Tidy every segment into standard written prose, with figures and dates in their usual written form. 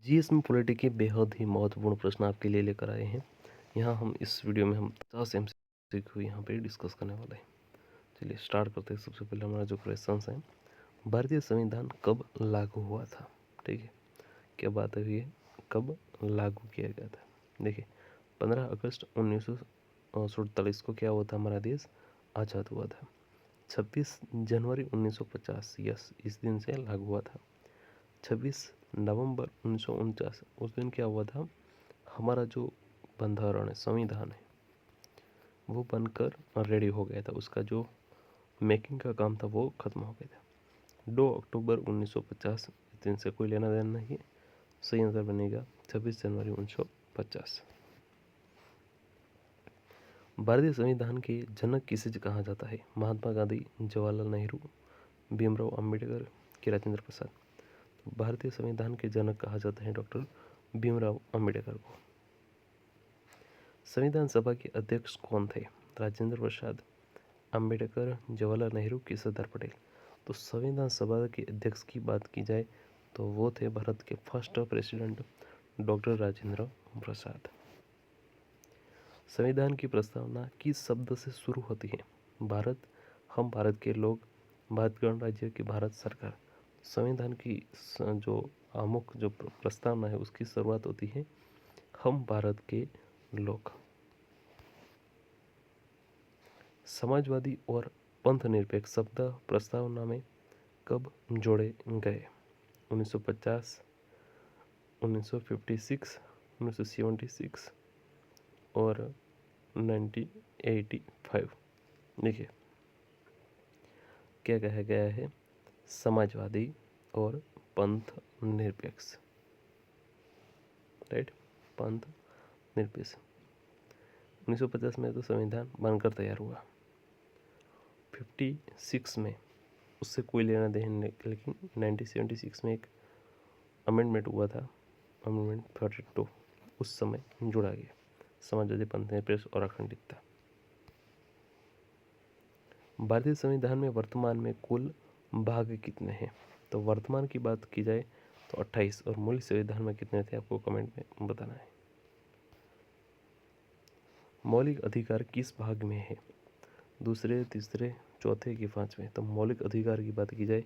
GS में polity के बेहद ही महत्वपूर्ण प्रश्न आपके लिए लेकर आए हैं। यहाँ हम इस वीडियो में हम 50 एमसीक्यू यहाँ पे डिस्कस करने वाले हैं। चलिए स्टार्ट करते हैं। सबसे पहले हमारा जो क्वेश्चंस हैं, भारतीय संविधान कब लागू हुआ था? ठीक है, क्या बात है ये, कब लागू किया गया था? देखिए 15 अगस्त 1947 को क्या हुआ था, हमारा देश आज़ाद हुआ था। 26 जनवरी 1950 यस इस दिन से लागू हुआ था। 26 नवंबर 1949 उस दिन क्या हुआ था, हमारा जो बंधारण है, संविधान है, वो बनकर रेडी हो गया था। उसका जो मेकिंग का काम था वो खत्म हो गया था। 2 अक्टूबर 1950 इस दिन से कोई लेना देना नहीं है। सही आंसर बनेगा 26 जनवरी 1950। भारतीय संविधान के जनक किसे कहा जाता है? महात्मा गांधी, जवाहरलाल नेहरू, भीमराव अंबेडकर के राजेंद्र प्रसाद। भारतीय संविधान के जनक कहा जाता है डॉक्टर भीमराव अंबेडकर को। संविधान सभा के अध्यक्ष कौन थे? राजेंद्र प्रसाद, अंबेडकर, जवाहरलाल नेहरू की सरदार पटेल। तो संविधान सभा के अध्यक्ष की बात की जाए तो वो थे भारत के फर्स्ट प्रेसिडेंट डॉक्टर राजेंद्र प्रसाद। संविधान की प्रस्तावना किस शब्द से शुरू होती है? भारत, हम भारत के लोग, भारत गणराज्य की भारत सरकार। संविधान की जो आमुख जो प्रस्तावना है उसकी शुरुआत होती है हम भारत के लोग। समाजवादी और पंथ निरपेक्ष शब्द प्रस्तावना में कब जोड़े गए? 1950, 1956, 1976 और 1985। देखिए क्या कहा गया है, समाजवादी और पंथ निरपेक्ष, राइट, पंथ निरपेक्ष। 1950 में तो संविधान बनकर तैयार हुआ। 56 में उससे कोई लेना देना नहीं, लेकिन 1976 में एक अमेंडमेंट हुआ था, अमेंडमेंट 32, उस समय जोड़ा गया समाजवादी, पंथ निरपेक्ष और अखंडितता। भारतीय संविधान में वर्तमान में कुल भाग कितने हैं? तो वर्तमान की बात की जाए तो 28 और मूल संविधान में कितने थे आपको कमेंट में बताना है। मौलिक अधिकार किस भाग में है? दूसरे, तीसरे, चौथे कि पांचवें? तो मौलिक अधिकार की बात की जाए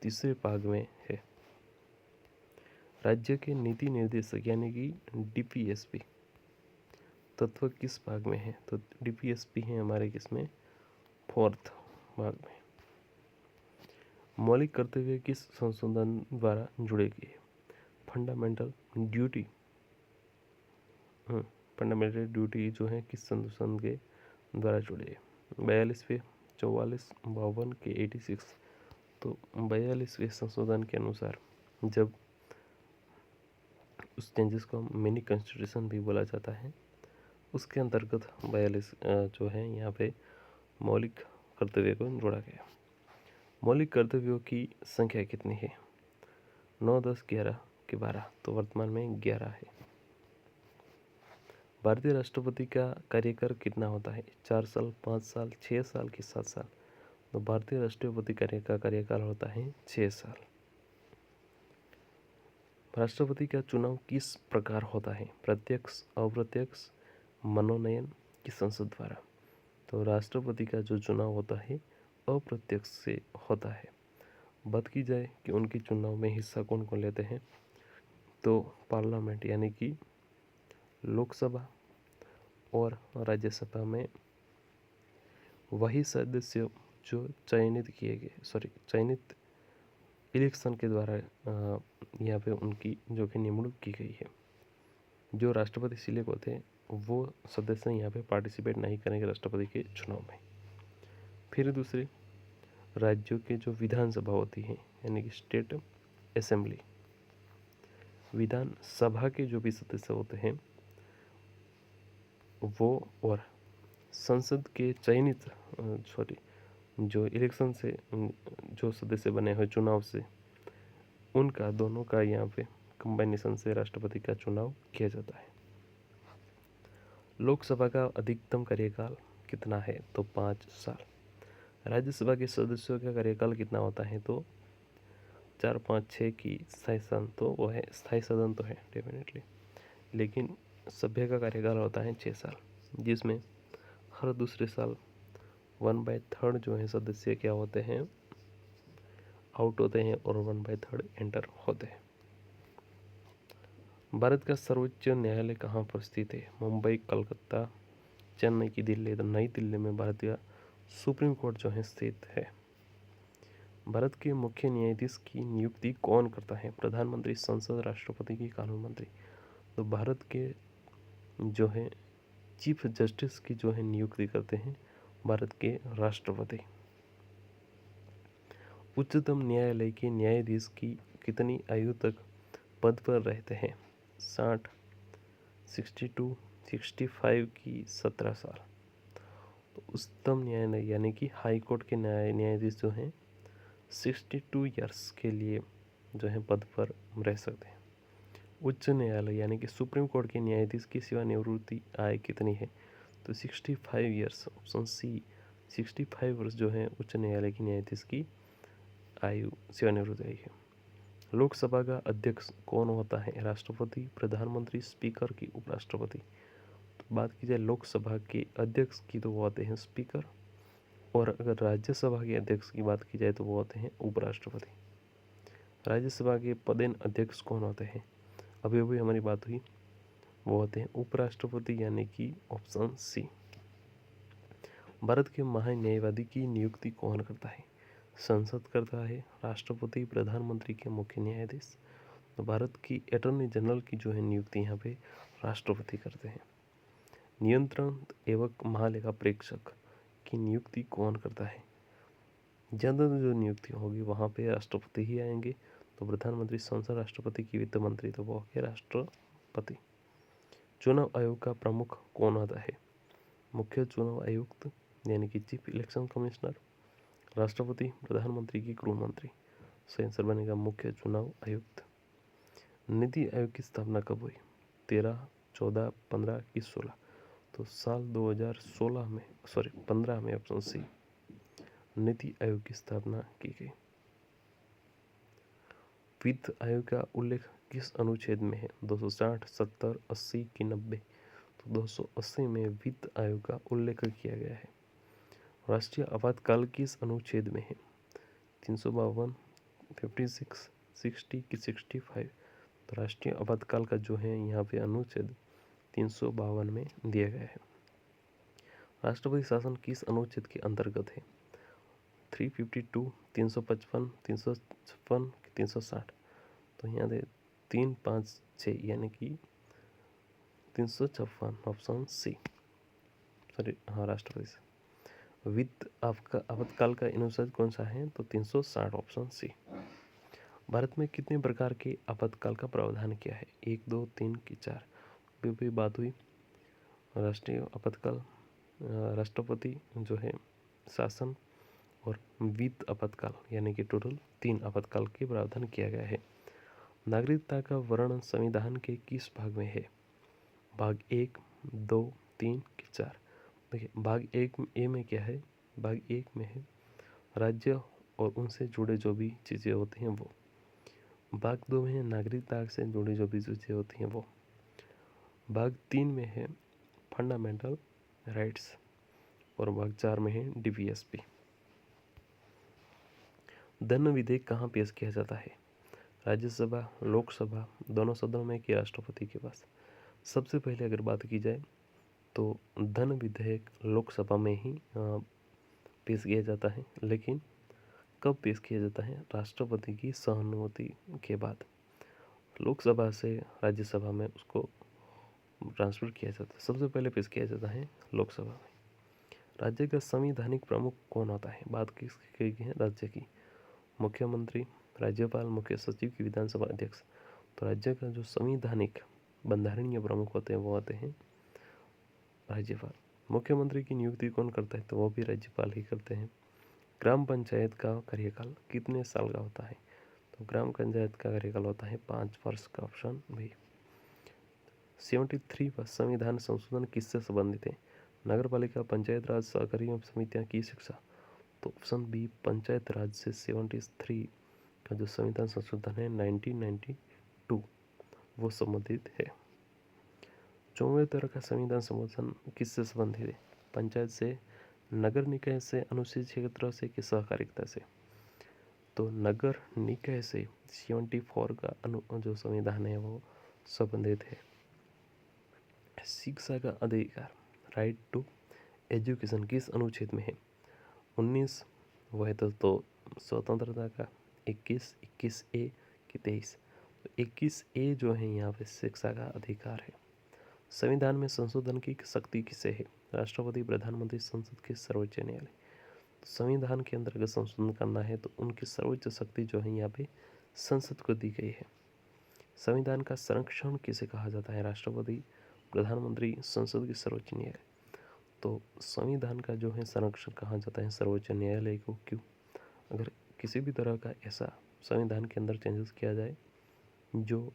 तीसरे भाग में है। राज्य के नीति निर्देशक यानी कि डीपीएसपी तत्व किस भाग में है? तो डीपीएसपी है हमारे किसमें, फोर्थ भाग में। मौलिक कर्तव्य किस संशोधन द्वारा जुड़े गए? फंडामेंटल ड्यूटी, फंडामेंटल ड्यूटी जो है किस संशोधन के द्वारा जुड़े? 42वें, 44, 52 के 86। तो 42वें संशोधन के अनुसार, जब उस चेंजेस को मिनी कॉन्स्टिट्यूशन भी बोला जाता है, उसके अंतर्गत 42 जो है यहाँ पे मौलिक कर्तव्य को जोड़ा गया। मौलिक कर्तव्यों की संख्या कितनी है? 9, 10, 11 के 12। तो वर्तमान में 11 है। भारतीय राष्ट्रपति का कार्यकाल कितना होता है? 4 साल, 5 साल, 6 साल कि 7 साल? तो भारतीय राष्ट्रपति का कार्यकाल होता है 6 साल। राष्ट्रपति का चुनाव किस प्रकार होता है? प्रत्यक्ष, अप्रत्यक्ष, मनोनयन की संसद द्वारा? तो राष्ट्रपति का जो चुनाव होता है अप्रत्यक्ष से होता है। बात की जाए कि उनके चुनाव में हिस्सा कौन कौन लेते हैं, तो पार्लियामेंट यानी कि लोकसभा और राज्यसभा में वही सदस्य जो चयनित किए गए, चयनित इलेक्शन के द्वारा यहाँ पे उनकी जो कि निमणूक की गई है। जो राष्ट्रपति सिलेक्ट होते हैं वो सदस्य यहाँ पे पार्टिसिपेट नहीं करेंगे राष्ट्रपति के चुनाव में। फिर दूसरे राज्यों के जो विधानसभा होती है यानी कि स्टेट असेंबली, विधान सभा के जो भी सदस्य होते हैं वो और संसद के चयनित जो इलेक्शन से जो सदस्य बने हुए चुनाव से, उनका दोनों का यहाँ पे कंबाइनेशन से राष्ट्रपति का चुनाव किया जाता है। लोकसभा का अधिकतम कार्यकाल कितना है? तो 5 साल। राज्यसभा के सदस्यों का कार्यकाल कितना होता है? तो 4, 5, 6 की स्थायी सदन तो वो है, स्थायी सदन तो है डेफिनेटली, लेकिन सभ्य का कार्यकाल होता है 6 साल, जिसमें हर दूसरे साल 1/3 जो है सदस्य क्या होते हैं, आउट होते हैं और 1/3 एंटर होते हैं। भारत का सर्वोच्च न्यायालय कहाँ पर स्थित है? मुंबई, कलकत्ता, चेन्नई की दिल्ली। तो नई दिल्ली में भारत का सुप्रीम कोर्ट जो है स्थित है। भारत के मुख्य न्यायाधीश की नियुक्ति कौन करता है? प्रधानमंत्री, संसद, राष्ट्रपति की कानून मंत्री। तो भारत के जो है चीफ जस्टिस की जो है नियुक्ति करते हैं भारत के राष्ट्रपति। उच्चतम न्यायालय के न्यायाधीश की कितनी आयु तक पद पर रहते हैं? 60, 62, 65 की 17 साल। तो उच्चतम न्यायालय यानी कि हाई कोर्ट के न्यायाधीश जो हैं 62 ईयर्स के लिए जो है पद पर रह सकते हैं। उच्च न्यायालय यानी कि सुप्रीम कोर्ट के न्यायाधीश की सेवानिवृत्ति आय कितनी है? तो 65 ईयर्स, ऑप्शन सी 65 वर्ष जो है उच्च न्यायालय की न्यायाधीश की आयु सेवानिवृत्ति आयु है। लोकसभा का अध्यक्ष कौन होता है? राष्ट्रपति, प्रधानमंत्री, स्पीकर की उपराष्ट्रपति। तो बात की जाए लोकसभा के अध्यक्ष की तो वो होते हैं स्पीकर, और अगर राज्यसभा के अध्यक्ष की बात की जाए तो वो होते हैं उपराष्ट्रपति। राज्यसभा के पदेन अध्यक्ष कौन होते हैं? अभी अभी हमारी बात हुई, वो होते हैं उपराष्ट्रपति यानी कि ऑप्शन सी। भारत के महान्यायवादी की नियुक्ति कौन करता है? संसद करता है, राष्ट्रपति, प्रधानमंत्री के मुख्य न्यायाधीश। तो भारत की अटॉर्नी जनरल की जो है नियुक्ति यहाँ पे राष्ट्रपति करते हैं। नियंत्रण एवं महालेखा प्रेक्षक की नियुक्ति कौन करता है? ज़्यादा जो नियुक्ति होगी वहाँ पे राष्ट्रपति ही आएंगे। तो प्रधानमंत्री, संसद, राष्ट्रपति की वित्त मंत्री तो वो है राष्ट्रपति। चुनाव आयोग का प्रमुख कौन होता है? मुख्य चुनाव आयुक्त यानी कि चीफ इलेक्शन कमिश्नर, राष्ट्रपति, प्रधानमंत्री की गृह मंत्री। सही आंसर बनेगा मुख्य चुनाव आयुक्त। नीति आयोग की स्थापना कब हुई? 13, 14, 15 की 16। तो साल 2016 में, 15 में, ऑप्शन सी नीति आयोग की स्थापना की गई। वित्त आयोग का उल्लेख किस अनुच्छेद में है? 260, 70, 80 की 90। तो 280 में वित्त आयोग का उल्लेख किया गया है। राष्ट्रीय आपातकाल किस अनुच्छेद में है? 352, 56, 60 की 65। तो राष्ट्रीय आपातकाल का जो है यहाँ पे अनुच्छेद 352 में दिया गया है। राष्ट्रपति शासन किस अनुच्छेद के अंतर्गत है? 352, 355, 356, 360। तो यहाँ दे 3, 5, 6 यानी कि 356, ऑप्शन सी। हाँ, राष्ट्रपति से। वित्त आपका आपातकाल का अनुच्छेद कौन सा है? तो 360, ऑप्शन सी। भारत में कितने प्रकार के आपातकाल का प्रावधान किया है? 1, 2, 3 की 4। भी बात हुई राष्ट्रीय आपातकाल, राष्ट्रपति जो है शासन और वित्त आपातकाल यानी कि टोटल 3 आपातकाल के प्रावधान किया गया है। नागरिकता का वर्णन संविधान के किस भाग में है? भाग 1, 2, 3 की 4। देखिए भाग 1 ए में क्या है? भाग 1 में है राज्य और उनसे जुड़े जो भी चीज़ें होती हैं वो। भाग 2 में है नागरिकता से जुड़ी जो भी चीज़ें होती हैं वो। भाग 3 में है फंडामेंटल राइट्स और भाग 4 में है डीपीएसपी। धन विधेयक कहाँ पेश किया जाता है? राज्यसभा, लोकसभा, दोनों सदनों में कि राष्ट्रपति के पास? सबसे पहले अगर बात की जाए तो धन विधेयक लोकसभा में ही पेश किया जाता है, लेकिन कब पेश किया जाता है? राष्ट्रपति की सहमति के बाद लोकसभा से राज्यसभा में उसको ट्रांसफर किया जाता है। सबसे पहले पेश किया जाता है लोकसभा में। राज्य का संवैधानिक प्रमुख कौन होता है? बात की है राज्य की। मुख्यमंत्री, राज्यपाल, मुख्य सचिव की विधानसभा अध्यक्ष। तो राज्य का जो संवैधानिक बंधारणीय प्रमुख होते हैं वो होते हैं राज्यपाल। मुख्यमंत्री की नियुक्ति कौन करता है? तो वो भी राज्यपाल ही करते हैं। ग्राम पंचायत का कार्यकाल कितने साल का होता है? तो ग्राम पंचायत का कार्यकाल होता है 5 वर्ष का, ऑप्शन बी। 73 पर संविधान संशोधन किससे संबंधित है? नगरपालिका, पंचायत राज, सहकारी समितियां की शिक्षा। तो ऑप्शन बी पंचायत राज से 73 का जो संविधान संशोधन है 1992 वो संबंधित है। 94वें तरह का संविधान संशोधन किससे संबंधित है? पंचायत से, नगर निकाय से, अनुसूचित क्षेत्रों से कि सहकारिता से? तो नगर निकाय से 74 का जो संविधान है वो संबंधित है। शिक्षा का अधिकार, राइट टू एजुकेशन, किस अनुच्छेद में है? 19 वो है तो स्वतंत्रता का। 21 ए कि 23? तो 21 ए जो है यहाँ पे शिक्षा का अधिकार है। संविधान में संशोधन की शक्ति किसे है? राष्ट्रपति, प्रधानमंत्री, संसद के सर्वोच्च न्यायालय। संविधान के अंतर्गत संशोधन करना है तो उनकी सर्वोच्च शक्ति जो है यहाँ पे संसद को दी गई है। संविधान का संरक्षण किसे कहा जाता है? राष्ट्रपति, प्रधानमंत्री, संसद के सर्वोच्च न्यायालय। तो संविधान का जो है संरक्षण कहा जाता है सर्वोच्च न्यायालय को। क्यों? अगर किसी भी तरह का ऐसा संविधान के अंदर चेंजेस किया जाए जो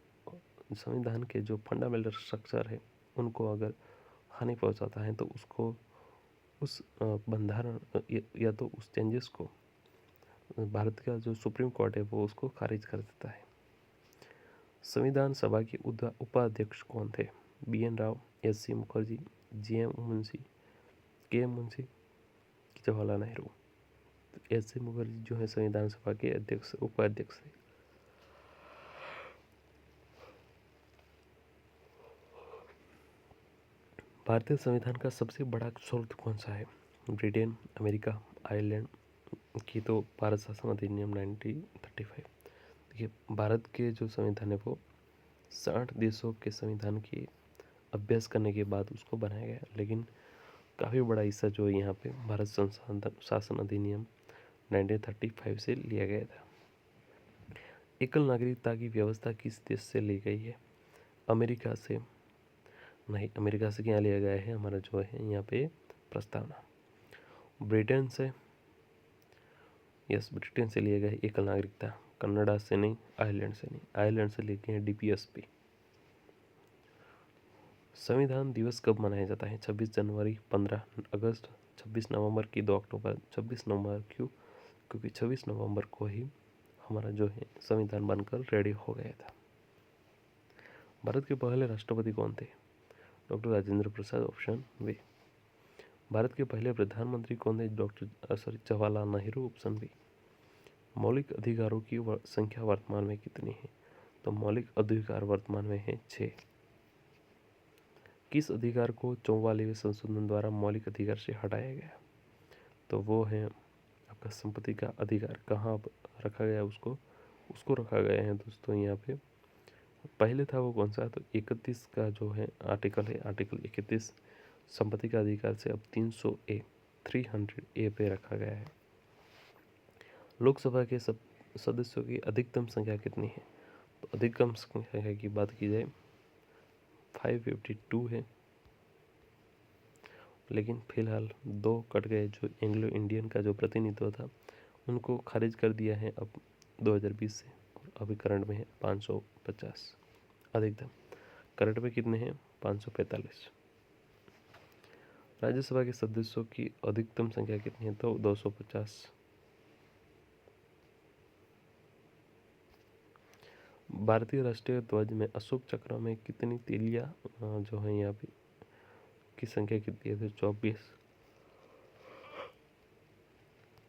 संविधान के जो फंडामेंटल स्ट्रक्चर है उनको अगर हानि पहुंचाता है तो उसको उस बंधारण या तो उस चेंजेस को भारत का जो सुप्रीम कोर्ट है वो उसको खारिज कर देता है। संविधान सभा के उपाध्यक्ष कौन थे? BN Rao, SC Mukherjee, JM Munshi, KM Munshi, Jawaharlal Nehru? SC Mukherjee जो है संविधान सभा के अध्यक्ष उपाध्यक्ष थे। भारतीय संविधान का सबसे बड़ा स्रोत कौन सा है? ब्रिटेन, अमेरिका, आयरलैंड की? तो भारत शासन अधिनियम 1935। देखिए भारत के जो संविधान है वो 60 देशों के संविधान की अभ्यास करने के बाद उसको बनाया गया, लेकिन काफ़ी बड़ा हिस्सा जो यहाँ पे भारत शासन अधिनियम 1935 से लिया गया था। एकल नागरिकता की व्यवस्था किस देश से ली गई है? अमेरिका से नहीं, अमेरिका से क्या लिया गया है? हमारा जो है यहाँ पे प्रस्तावना। ब्रिटेन से, यस ब्रिटेन से लिया गया है एकल नागरिकता। कनाडा से नहीं, आयरलैंड से नहीं, आयरलैंड से लेके हैं DPSP। संविधान दिवस कब मनाया जाता है? 26 जनवरी, 15 अगस्त, 26 नवंबर की 2 अक्टूबर? 26 नवंबर। क्यों? क्योंकि 26 नवंबर को ही हमारा जो है संविधान बनकर रेडी हो गया था। भारत के पहले राष्ट्रपति कौन थे? Doctor Rajendra Prasad, option B. Bharat के पहले प्रधानमंत्री कौन थे? Jawaharlal Nehru, option B. मौलिक अधिकारों की संख्या वर्तमान में कितनी है? तो मौलिक अधिकार वर्तमान में है 6। किस अधिकार को 44वें संशोधन द्वारा मौलिक अधिकार से हटाया गया? तो वो है आपका संपत्ति का अधिकार। कहाँ रखा गया उसको रखा गया है दोस्तों यहाँ पे। पहले था वो कौन सा? तो 31 का जो है आर्टिकल है, आर्टिकल 31 संपत्ति का अधिकार से अब 300A पे रखा गया है। लोकसभा के सब सदस्यों की अधिकतम संख्या कितनी है? तो अधिकतम संख्या की बात की जाए 552 है, लेकिन फिलहाल 2 कट गए। जो एंग्लो इंडियन का जो प्रतिनिधित्व था उनको खारिज कर दिया है अब 2020 से, और अभी करंट में है 550 अधिकतम। करंट में कितने हैं? 545। राज्यसभा के सदस्यों की अधिकतम संख्या कितनी है? तो 250। भारतीय राष्ट्रीय ध्वज में अशोक चक्र में कितनी तीलियां जो है यहाँ पे की संख्या कितनी है? तो 24।